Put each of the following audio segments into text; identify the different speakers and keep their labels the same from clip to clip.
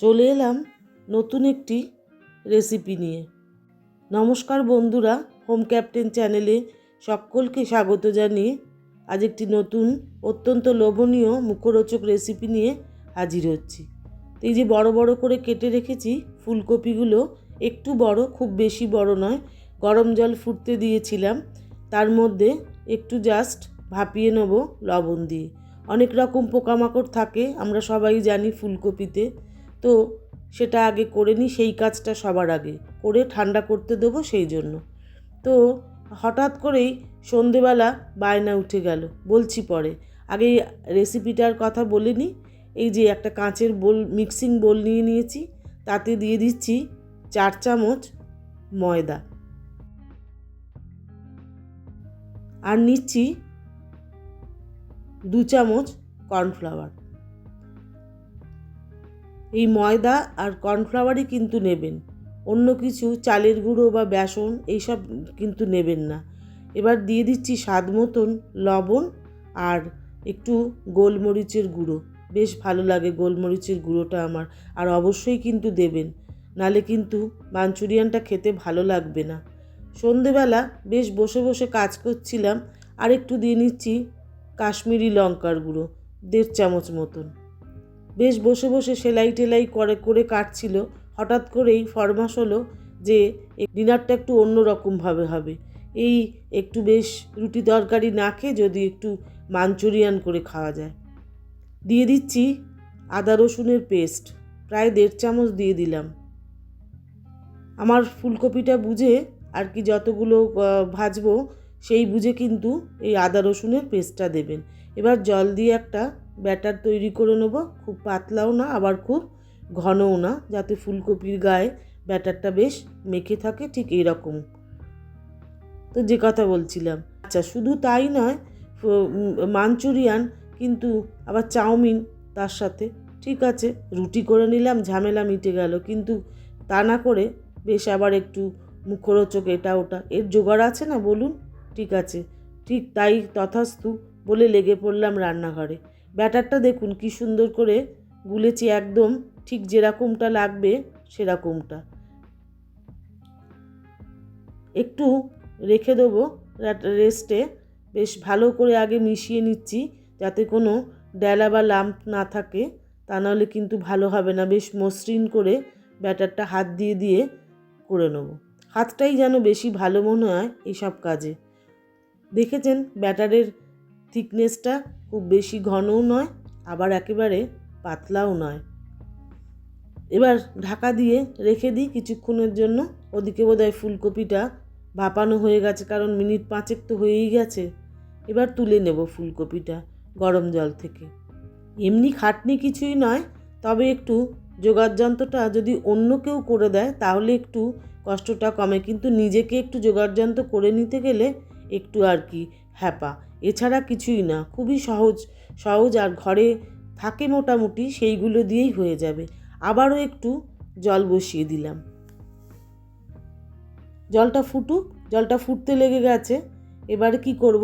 Speaker 1: চলে এলাম নতুন একটি রেসিপি নিয়ে। নমস্কার বন্ধুরা, হোম ক্যাপ্টেন চ্যানেলে সকলকে স্বাগত জানিয়ে আজ একটি নতুন অত্যন্ত লোভনীয় মুখরোচক রেসিপি নিয়ে হাজির হচ্ছি। এই যে বড় বড় করে কেটে রেখেছি ফুলকপিগুলো, একটু বড়, খুব বেশি বড় নয়। গরম জল ফুটতে দিয়েছিলাম, তার মধ্যে একটু জাস্ট ভাপিয়ে নেব লবণ দিয়ে। অনেক রকম পোকামাকড় থাকে, আমরা সবাই জানি ফুলকপিতে, তো সেটা আগে করে নিই। সেই কাজটা সবার আগে করে ঠান্ডা করতে দেবো, সেই জন্য। তো হঠাৎ করেই সন্ধেবেলা বায়না উঠে গেল, বলছি পরে, আগে রেসিপিটার কথা বলে নিই। এই যে একটা কাঁচের বোল, মিক্সিং বোল নিয়ে নিয়েছি, তাতে দিয়ে দিচ্ছি 4 চামচ ময়দা, আর নিচ্ছি 2 চামচ কর্নফ্লাওয়ার। এই ময়দা আর কর্নফ্লাওয়ারই কিন্তু নেবেন, অন্য কিছু চালের গুঁড়ো বা বেসন এইসব কিন্তু নেবেন না। এবার দিয়ে দিচ্ছি স্বাদ মতন লবণ আর একটু গোলমরিচের গুঁড়ো। বেশ ভালো লাগে গোলমরিচের গুঁড়োটা আমার, আর অবশ্যই কিন্তু দেবেন, নালে কিন্তু মাঞ্চুরিয়ানটা খেতে ভালো লাগবে না। সন্ধেবেলা বেশ বসে বসে কাজ করছিলাম, আর একটু দিয়ে নিচ্ছি কাশ্মীরি লঙ্কার গুঁড়ো, 1.5 চামচ মতন। বেশ বসে বসে সেলাই টেলাই করে কাটছিল, হঠাৎ করেই ফরমাশ হলো যে ডিনারটা একটু অন্য রকমভাবে হবে। এই একটু বেশ রুটি তরকারি না খেয়ে যদি একটু মাঞ্চুরিয়ান করে খাওয়া যায়। দিয়ে দিচ্ছি আদা রসুনের পেস্ট, প্রায় 1.5 চামচ দিয়ে দিলাম। আমার ফুলকপিটা বুঝে আর কি, যতগুলো ভাজবো সেই বুঝে কিন্তু এই আদা রসুনের পেস্টটা দেবেন। এবার জল দিয়ে একটা ব্যাটার তৈরি করে নেব, খুব পাতলাও না আবার খুব ঘনও না, যাতে ফুলকপির গায়ে ব্যাটারটা বেশ মেখে থাকে, ঠিক এইরকম। তো যে কথা বলছিলাম, আচ্ছা শুধু তাই নয়, মাঞ্চুরিয়ান কিন্তু আবার চাউমিন তার সাথে, ঠিক আছে রুটি করে নিলাম, ঝামেলা মিটে গেল, কিন্তু তা না করে বেশ আবার একটু মুখরোচক এটা ওটা এর জোগাড় আছে না বলুন। ঠিক আছে, ঠিক তাই তথাস্তু বলে লেগে পড়লাম রান্নাঘরে। ব্যাটারটা দেখুন কি সুন্দর করে গুলেছি, একদম ঠিক যেরকমটা লাগবে সেরকমটা। একটু রেখে দেবো রেস্টে, বেশ ভালো করে আগে মিশিয়ে নিচ্ছি যাতে কোনো ডেলা বা লাম্প না থাকে, তা নাহলে কিন্তু ভালো হবে না। বেশ মসৃণ করে ব্যাটারটা হাত দিয়ে দিয়ে করে নেব, হাতটাই যেন বেশি ভালো মনে হয় এইসব কাজে। দেখেছেন ব্যাটারের থিকনেসটা খুব বেশি ঘনও নয়, আবার একেবারে পাতলাও নয়। এবার ঢাকা দিয়ে রেখে দিই কিছুক্ষণের জন্য। ওদিকে বোধহয় ফুলকপিটা ভাপানো হয়ে গেছে, কারণ মিনিট 5 তো হয়েই গেছে। এবার তুলে নেব ফুলকপিটা গরম জল থেকে। এমনি খাটনি কিছুই নয়, তবে একটু জোগাড় যন্ত্রটা যদি অন্য কেউ করে দেয় তাহলে একটু কষ্টটা কমে, কিন্তু নিজেকে একটু জোগাড় যন্ত্র করে নিতে গেলে একটু আর কি হ্যাপা, এছাড়া কিছুই না। খুবই সহজ আর ঘরে থাকে মোটামুটি, সেইগুলো দিয়েই হয়ে যাবে। আবারও একটু জল বসিয়ে দিলাম, জলটা ফুটুক। জলটা ফুটতে লেগে গেছে। এবারে কি করব,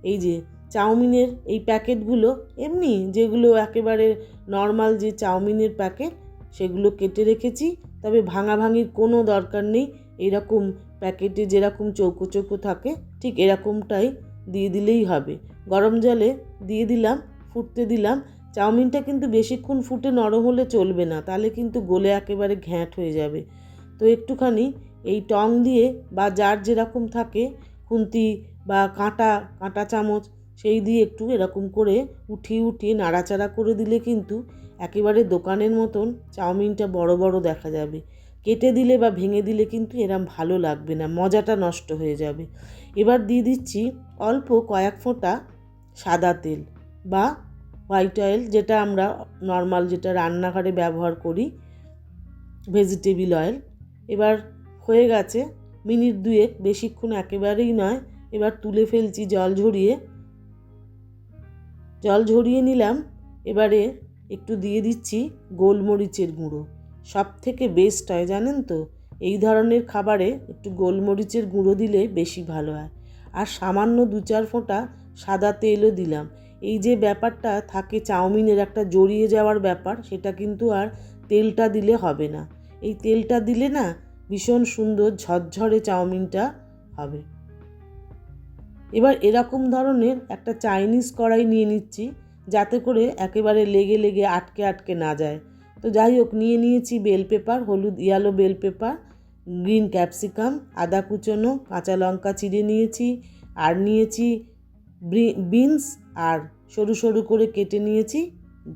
Speaker 1: এই যে চাউমিনের এই প্যাকেটগুলো, এমনি যেগুলো একেবারে নর্মাল যে চাউমিনের প্যাকেট, সেগুলো কেটে রেখেছি, তবে ভাঙাভাঙির কোনো দরকার নেই। এরকম প্যাকেটে যেরকম চৌকো চৌকো থাকে ঠিক এরকমটাই দিয়ে দিলেই হবে। গরম জলে দিয়ে দিলাম, ফুটতে দিলাম। চাউমিনটা কিন্তু বেশিক্ষণ ফুটে নরম হলে চলবে না, তাহলে কিন্তু গলে একেবারে ঘ্যাঁট হয়ে যাবে। তো একটুখানি এই টং দিয়ে বা যার যেরকম থাকে খুন্তি বা কাঁটা চামচ, সেই দিয়ে একটু এরকম করে উঠিয়ে নাড়াচাড়া করে দিলে কিন্তু একেবারে দোকানের মতন চাউমিনটা বড় বড় দেখা যাবে। কেটে দিলে বা ভেঙে দিলে কিন্তু এরম ভালো লাগবে না, মজাটা নষ্ট হয়ে যাবে। এবার দিয়ে দিচ্ছি অল্প কয়েক ফোঁটা সাদা তেল বা হোয়াইট অয়েল, যেটা আমরা নর্মাল যেটা রান্নাঘরে ব্যবহার করি, ভেজিটেবিল অয়েল। এবার হয়ে গেছে মিনিট 2, বেশিক্ষণ একেবারেই নয়। এবার তুলে ফেলছি জল ঝরিয়ে নিলাম। এবারে একটু দিয়ে দিচ্ছি গোলমরিচের গুঁড়ো, সব থেকে বেস্ট হয় জানেন তো এই ধরনের খাবারে একটু গোলমরিচের গুঁড়ো দিলে বেশি ভালো হয়। আর সামান্য 2-4 ফোঁটা সাদা তেলও দিলাম। এই যে ব্যাপারটা থাকে চাউমিনের একটা জড়িয়ে যাওয়ার ব্যাপার, সেটা কিন্তু আর তেলটা দিলে হবে না। এই তেলটা দিলে না ভীষণ সুন্দর ঝরঝরে চাউমিনটা হবে। এবার এরকম ধরনের একটা চাইনিজ কড়াই নিয়ে নিচ্ছি, যাতে করে একেবারে লেগে লেগে আটকে আটকে না যায়। তো যাই হোক, নিয়েছি বেল পেপার, হলুদ yellow bell pepper, green capsicum, আদা কুচনো, কাঁচা লঙ্কা চিড়ে নিয়েছি, আর নিয়েছি বিনস, আর সরু সরু করে কেটে নিয়েছি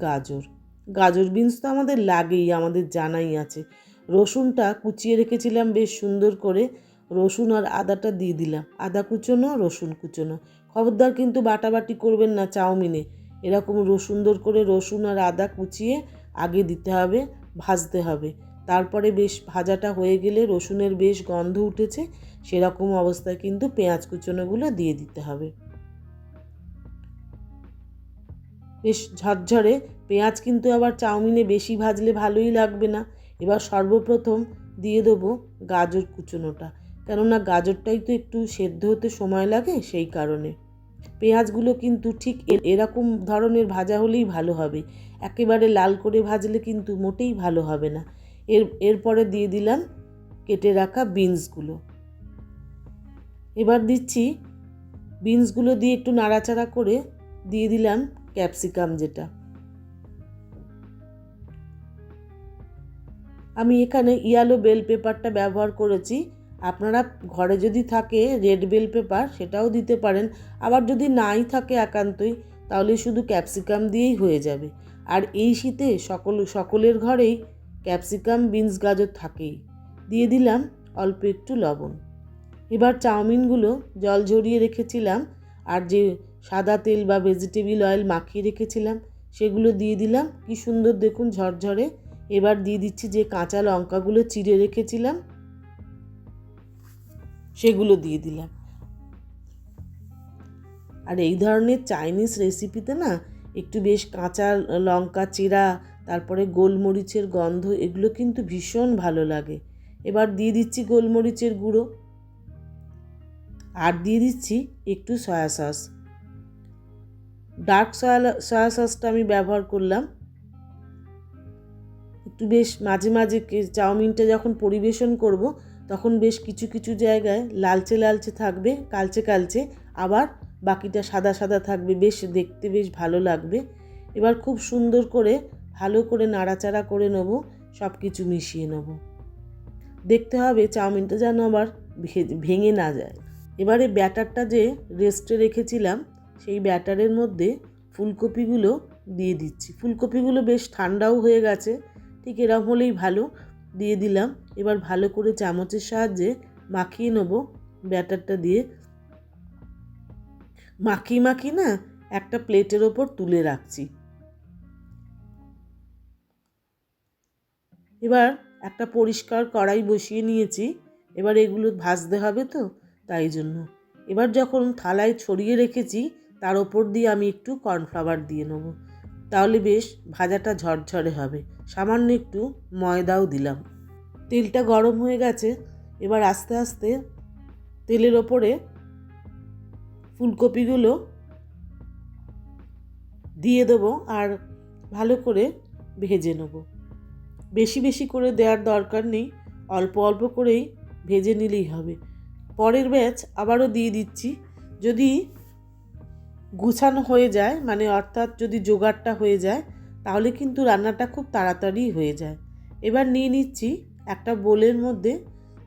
Speaker 1: গাজর। বিনস তো আমাদের লাগেই, আমাদের জানাই আছে। রসুনটা কুচিয়ে রেখেছিলাম বেশ সুন্দর করে, রসুন আর আদাটা দিয়ে দিলাম, আদা কুচনো রসুন কুচনো। খবরদার কিন্তু বাটাবাটি করবেন না চাউমিনে, এরকম সুন্দর করে রসুন আর আদা কুচিয়ে আগে দিতে হবে, ভাজতে হবে। তারপরে বেশ ভাজাটা হয়ে গেলে, রসুনের বেশ গন্ধ উঠেছে, সেরকম অবস্থায় কিন্তু পেঁয়াজ কুচনোগুলো দিয়ে দিতে হবে। বেশ ঝরঝরে পেঁয়াজ কিন্তু আবার চাউমিনে বেশি ভাজলে ভালোই লাগবে না। এবার সর্বপ্রথম দিয়ে দেবো গাজর কুচনোটা, কেননা গাজরটাই তো একটু সেদ্ধ হতে সময় লাগে, সেই কারণে। পেঁয়াজগুলো কিন্তু ঠিক এরকম ধরনের ভাজা হলেই ভালো হবে, একেবারে লাল করে ভাজলে কিন্তু মোটেই ভালো হবে না। এরপরে দিয়ে দিলাম কেটে রাখা বিনসগুলো। এবার দিচ্ছি বিনসগুলো দিয়ে একটু নাড়াচাড়া করে দিয়ে দিলাম ক্যাপসিকাম, যেটা আমি এখানে ইয়ালো বেল পেপারটা ব্যবহার করেছি। আপনারা ঘরে যদি থাকে রেড বেল পেপার সেটাও দিতে পারেন, আবার যদি নাই থাকে একান্তই, তাহলে শুধু ক্যাপসিকাম দিয়েই হয়ে যাবে। আর এই শীতে সকলের ঘরেই ক্যাপসিকাম বিনস গাজর থাকেই। দিয়ে দিলাম অল্প একটু লবণ। এবার চাউমিনগুলো জল ঝরিয়ে রেখেছিলাম আর যে সাদা তেল বা ভেজিটেবিল অয়েল মাখিয়ে রেখেছিলাম সেগুলো দিয়ে দিলাম, কি সুন্দর দেখুন ঝরঝরে। এবার দিয়ে দিচ্ছি যে কাঁচা লঙ্কাগুলো চিড়ে রেখেছিলাম সেগুলো দিয়ে দিলাম। আর এই ধরনের চাইনিজ রেসিপিতে না একটু বেশ কাঁচা লঙ্কা চিরা, তারপরে গোলমরিচের গন্ধ, এগুলো কিন্তু ভীষণ ভালো লাগে। এবার দিয়ে দিচ্ছি গোলমরিচের গুঁড়ো, আর দিয়ে দিচ্ছি একটু সয়া সস। ডার্ক সয়া সসটা আমি ব্যবহার করলাম। একটু বেশ মাঝে মাঝে চাউমিনটা যখন পরিবেশন করব তখন বেশ কিছু কিছু জায়গায় লালচে লালচে থাকবে, কালচে কালচে, আবার বাকিটা সাদা সাদা থাকবে, বেশ দেখতে বেশ ভালো লাগবে। এবার খুব সুন্দর করে ভালো করে নাড়াচাড়া করে নেব, সব কিছু মিশিয়ে নেব। দেখতে হবে চাউমিনটা যেন আবার ভেঙে না যায়। এবারে ব্যাটারটা যে রেস্টে রেখেছিলাম সেই ব্যাটারের মধ্যে ফুলকপিগুলো দিয়ে দিচ্ছি। ফুলকপিগুলো বেশ ঠান্ডাও হয়ে গেছে, ঠিক এরকম হলেই ভালো। দিয়ে দিলাম। এবার ভালো করে চামচের সাহায্যে মাখিয়ে নেব ব্যাটারটা দিয়ে। মাখিয়ে না একটা প্লেটের ওপর তুলে রাখছি। এবার একটা পরিষ্কার কড়াই বসিয়ে নিয়েছি, এবার এগুলো ভাজতে হবে তো, তাই জন্য। এবার যখন থালায় ছড়িয়ে রেখেছি তার ওপর দিয়ে আমি একটু কর্নফ্লাওয়ার দিয়ে নেব, তাহলে বেশ ভাজাটা ঝরঝরে হবে। সামান্য একটু ময়দাও দিলাম। তেলটা গরম হয়ে গেছে, এবার আস্তে আস্তে তেলের ওপরে ফুলকপিগুলো দিয়ে দেবো আর ভালো করে ভেজে নেব। বেশি বেশি করে দেওয়ার দরকার নেই, অল্প অল্প করেই ভেজে নিলেই হবে। পরের ব্যাচ আবারও দিয়ে দিচ্ছি। যদি গুছানো হয়ে যায়, মানে অর্থাৎ যদি জোগাড়টা হয়ে যায়, তাহলে কিন্তু রান্নাটা খুব তাড়াতাড়ি হয়ে যায়। এবার নিয়ে নিচ্ছি একটা বোলের মধ্যে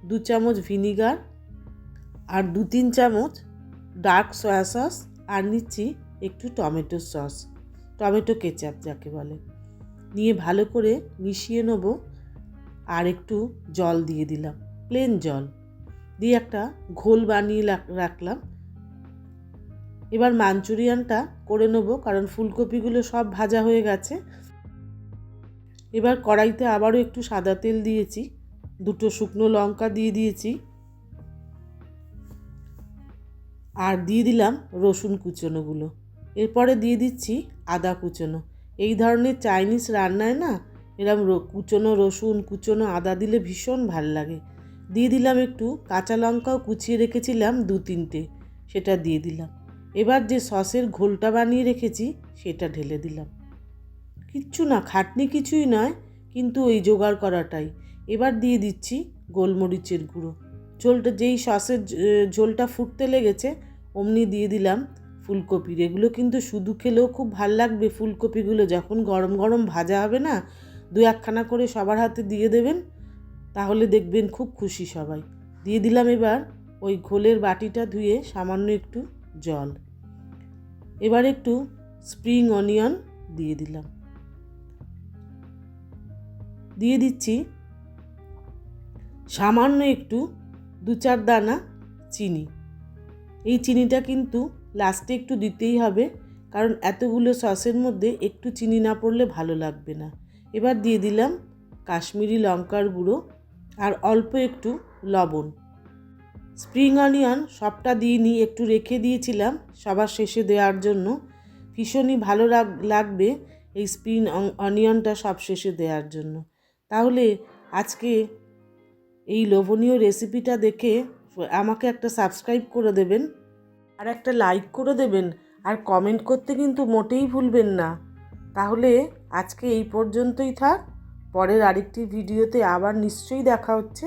Speaker 1: 2 চামচ ভিনিগার আর 2-3 চামচ ডার্ক সয়া সস, আর নিচ্ছি একটু টমেটো সস, টমেটো কেচাপ যাকে বলে, নিয়ে ভালো করে মিশিয়ে নেব। আর একটু জল দিয়ে দিলাম, প্লেন জল দিয়ে একটা ঘোল বানিয়ে রাখলাম। এবার মাঞ্চুরিয়ানটা করে নেব, কারণ ফুলকপিগুলো সব ভাজা হয়ে গেছে। এবার কড়াইতে আবারও একটু সাদা তেল দিয়েছি, 2 শুকনো লঙ্কা দিয়ে দিয়েছি, আর দিয়ে দিলাম রসুন কুচনোগুলো। এরপরে দিয়ে দিচ্ছি আদা কুচনো। এই ধরনের চাইনিজ রান্নায় না এরকম কুচনো রসুন, কুচনো আদা দিলে ভীষণ ভাল লাগে। দিয়ে দিলাম একটু কাঁচা লঙ্কাও কুচিয়ে রেখেছিলাম 2-3টে, সেটা দিয়ে দিলাম। এবার যে সসের ঘোলটা বানিয়ে রেখেছি সেটা ঢেলে দিলাম। কিচ্ছু না, খাটনি কিছুই নয়, কিন্তু এই জোগাড় করাটাই। এবার দিয়ে দিচ্ছি গোলমরিচের গুঁড়ো। ঝোলটা যেই সসের ঝোলটা ফুটতে লেগেছে অমনি দিয়ে দিলাম ফুলকপির। এগুলো কিন্তু শুধু খেলেও খুব ভাল লাগবে। ফুলকপিগুলো যখন গরম গরম ভাজা হবে না, 2-1খানা করে সবার হাতে দিয়ে দেবেন, তাহলে দেখবেন খুব খুশি সবাই। দিয়ে দিলাম এবার ওই ঘোলের বাটিটা ধুয়ে সামান্য একটু জল। এবার একটু স্প্রিং অনিয়ন দিয়ে দিলাম। দিয়ে দিচ্ছি সামান্য একটু 2-4 দানা চিনি। এই চিনিটা কিন্তু লাস্টে একটু দিতেই হবে, কারণ এতগুলো সসের মধ্যে একটু চিনি না পড়লে ভালো লাগবে না। এবার দিয়ে দিলাম কাশ্মীরি লঙ্কার গুঁড়ো আর অল্প একটু লবণ। স্প্রিং অনিয়ন সবটা দিইনি, একটু রেখে দিয়েছিলাম সবার শেষে দেওয়ার জন্য। ভীষণই ভালো লাগবে এই স্প্রিং অনিয়নটা সব শেষে দেওয়ার জন্য। তাহলে আজকে এই লোভনীয় রেসিপিটা দেখে আমাকে একটা সাবস্ক্রাইব করে দেবেন আর একটা লাইক করে দেবেন, আর কমেন্ট করতে কিন্তু মোটেই ভুলবেন না। তাহলে আজকে এই পর্যন্তই থাক। পরের আরেকটি ভিডিওতে আবার নিশ্চয়ই দেখা হচ্ছে।